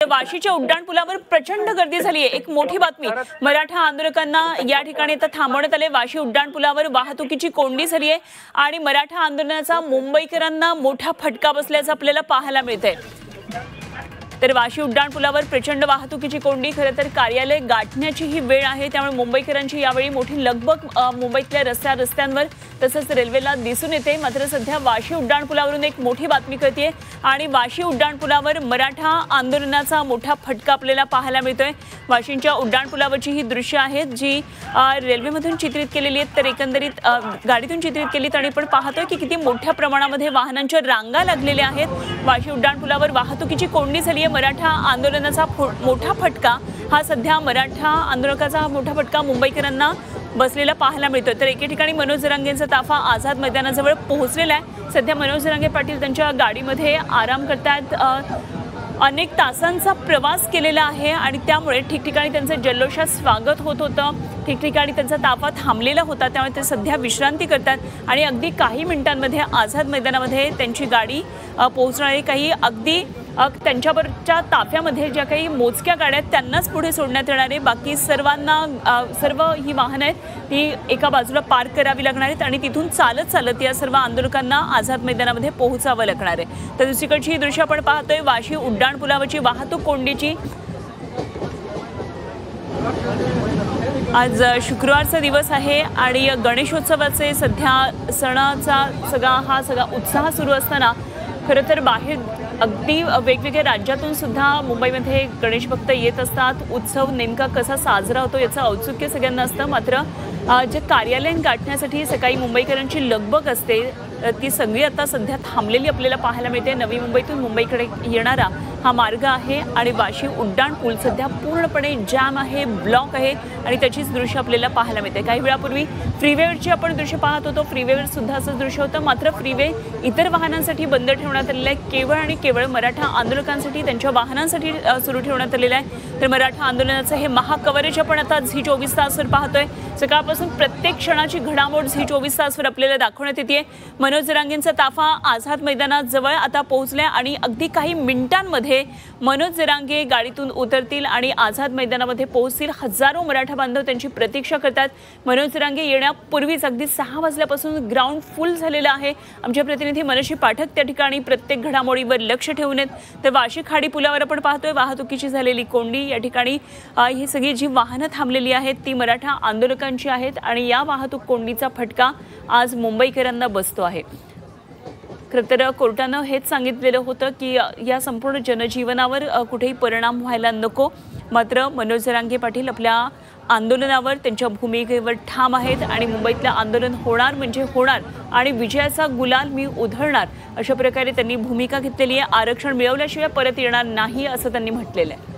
वाशीच्या उड्डाणपुलावर प्रचंड गर्दी झाली आहे। एक मोठी बातमी, मराठा आंदोलकांना या ठिकाणी आता थांबवण्यात आले। वाशी उड्डाणपुलावर वाहतुकीची कोंडी झाली आहे आणि मराठा आंदोलनाचा मुंबईकरांना मोठा फटका बसल्याचं आपल्याला पाहायला मिळतंय। तर वाशी उड्डाणपुलावर प्रचंड वाहतुकीची कोंडी, खरं तर कार्यालय गाठण्याची ही वेळ आहे, त्यामुळे मुंबईकरांची यावेळी मोठी लगबग मुंबईतल्या रस्त्यांवर तसंच रेल्वेला दिसून येते। मात्र सध्या वाशी उड्डाणपुलावरून एक मोठी बातमी कळतेय आणि वाशी उड्डाणपुलावर मराठा आंदोलनाचा मोठा फटका आपल्याला पाहायला मिळतोय। वाशीच्या उड्डाणपुलावरची ही दृश्य आहेत जी रेल्वेमधून चित्रित केलेली आहेत, तर एकंदरीत गाडीतून चित्रित केलीत आणि आपण पाहतोय की किती मोठ्या प्रमाणामध्ये वाहनांच्या रांगा लागलेल्या आहेत। वाशी उड्डाणपुलावर वाहतुकीची कोंडी झाली आहे। मराठा आंदोलनाचा मोठा फटका हा सध्या मराठा आंदोलकाचा मोठा फटका मुंबईकरांना बसलेला पाहायला मिळतो। तर एके ठिकाणी मनोज जरांगेंचा ताफा आझाद मैदानाजवळ पोहोचलेला आहे। सध्या मनोज जरांगे पाटील त्यांच्या गाडीमध्ये आराम करतात। अनेक तासांचा प्रवास केलेला आहे आणि त्यामुळे ठिकठिकाणी त्यांचं जल्लोषात स्वागत होत होतं। ठिकठिकाणी त्यांचा ताफा थांबलेला होता, त्यामुळे ते सध्या विश्रांती करतात आणि अगदी काही मिनिटांमध्ये आझाद मैदानामध्ये त्यांची गाडी पोहोचणार आहे। काही अगदी त्यांच्यावरच्या ताफ्यामध्ये ज्या काही मोजक्या गाड्या आहेत त्यांनाच पुढे सोडण्यात येणार आहे। बाकी सर्व ही वाहनं आहेत ती एका बाजूला पार्क करावी लागणार आहेत आणि तिथून चालत या सर्व आंदोलकांना आझाद मैदानामध्ये पोहोचावं लागणार आहे। तर दुसरीकडची ही दृश्य आपण पाहतोय वाशी उड्डाणपुलावरची वाहतूक कोंडीची। आज शुक्रवारचा दिवस आहे आणि गणेशोत्सवाचे सध्या सणाचा सगळा उत्साह सुरू असताना खरं तर बाहेर अगदी वेगवेगळ्या राज्यातून सुद्धा मुंबईमध्ये गणेश भक्त येत असतात। उत्सव नेमका कसा साजरा होतो याचं औत्सुक्य सगळ्यांना असतं। मात्र जे कार्यालय गाठण्यासाठी सकाळी मुंबईकरांची लगबग असते ती सगळी आता सध्या थांबलेली आपल्याला पाहायला मिळते। नवी मुंबईतून मुंबईकडे येणारा हा मार्ग आहे आणि वाशी उड्डाणपूल सध्या पूर्णपणे जॅम आहे, ब्लॉक आहे आणि त्याचीच दृश्य आपल्याला पाहायला मिळते। काही वेळापूर्वी फ्रीवेवरची आपण दृश्य पाहत होतो, फ्रीवेवर सुद्धा असं दृश्य होतं। मात्र फ्रीवे इतर वाहनांसाठी बंद ठेवण्यात आलेलं आहे, केवळ आणि केवळ मराठा आंदोलकांसाठी त्यांच्या वाहनांसाठी सुरू ठेवण्यात आलेलं आहे। तर मराठा आंदोलनाचं हे महाकव्हरेज आपण आता झी24 तासवर पाहतोय। सकाळपासून प्रत्येक क्षणाची घडामोड झी24 तासवर आपल्याला दाखवण्यात येते। मनोज जरांगेंचा ताफा आझाद मैदानाजवळ आता पोहोचलाय आणि अगदी काही मिनिटांमध्ये मनोज जरांगे गाडीतून उतरतील आणि आझाद मैदानामध्ये पोहोचतील। हजारो मराठा बांधव त्यांची प्रतीक्षा करतात। मनोज जरांगे येण्यापूर्वीच अगदी 6 वाजल्यापासून ग्राउंड फुल झालेलं आहे। आमचे प्रतिनिधी मनोज पाठक त्या ठिकाणी प्रत्येक घडामोडीवर लक्ष ठेवून आहेत। तर वाशी खाडी पुलावर आपण पाहतोय वाहतुकीची झालेली कोंडी। या ठिकाणी ही सगळी जी वाहनं थांबलेली आहेत ती मराठा आंदोलकांची आहेत आणि या वाहतूक कोंडीचा फटका आज मुंबईकरांना बसतो आहे। खरं तर कोर्टानं हेच सांगितलेलं होतं की या संपूर्ण जनजीवनावर कुठेही परिणाम व्हायला नको। मात्र मनोज जरांगे पाटील आपल्या आंदोलनावर त्यांच्या भूमिकेवर ठाम आहेत आणि मुंबईतलं आंदोलन होणार म्हणजे होणार आणि विजयाचा गुलाल मी उधळणार अशा प्रकारे त्यांनी भूमिका घेतलेली आहे। आरक्षण मिळवल्याशिवाय परत येणार नाही असं त्यांनी म्हटलेलं आहे।